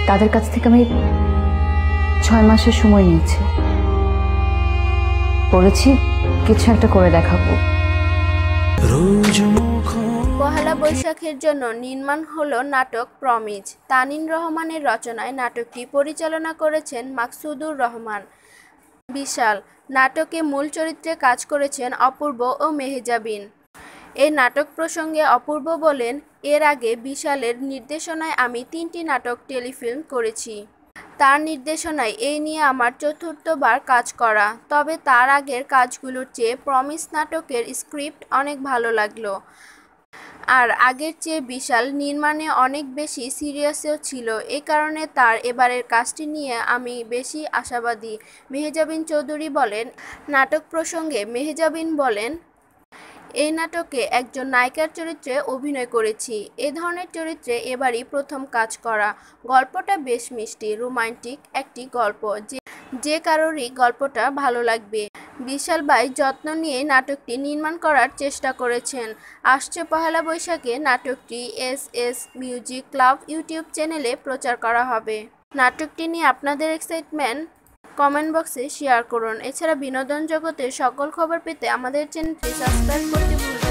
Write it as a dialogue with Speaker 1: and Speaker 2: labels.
Speaker 1: তাদের কাছ থেকে আমি 6 মাসের সময় নিয়েছি। বলেছি কিছু একটা করে দেখাবো।
Speaker 2: পহেলা বৈশাখের জন্য নির্মাণ হলো নাটক প্রমিজ। তানিন রহমানের রচনায় নাটকটি পরিচালনা করেছেন মাকসুদুর রহমান। বিশাল নাটকে মূল চরিত্রে কাজ করেছেন অপূর্ব ও মেহজাবিন। এই নাটক প্রসঙ্গে অপূর্ব বলেন, এর আগে বিশালের নির্দেশনায় আমি 3টি নাটক টেলিফিল্ম করেছি। তার নির্দেশনায় এই নিয়ে আমার 4র্থবার কাজ করা। তবে তার আগের কাজগুলোর চেয়ে প্রমিস নাটকের স্ক্রিপ্ট অনেক ভালো লাগলো। আর আগের চেয়ে বিশাল নির্মাণে অনেক বেশি সিরিয়াসও ছিল। এই কারণে তার এবারের কাজটি নিয়ে আমি বেশি আশাবাদী। মেহজাবিন চৌধুরী বলেন। নাটক প্রসঙ্গে মেহজাবিন বলেন, এই নাটকে একজন নায়িকার চরিত্রে অভিনয় করেছি। এ ধরনের চরিত্রে এবারই প্রথম কাজ করা। গল্পটা বেশ মিষ্টি, রোমান্টিক একটি গল্প, যে কারোরই গল্পটা ভালো লাগবে। বিশাল ভাই যত্ন নিয়ে নাটকটি নির্মাণ করার চেষ্টা করেছেন। আসছে পহেলা বৈশাখে নাটকটি এস মিউজিক ক্লাব ইউটিউব চ্যানেলে প্রচার করা হবে। নাটকটি নিয়ে আপনাদের এক্সাইটমেন্ট কমেন্ট বক্সে শেয়ার করুন। এছাড়া বিনোদন জগতের সকল খবর পেতে আমাদের চ্যানেলটি সাবস্ক্রাইব করতে ভুলবেন না।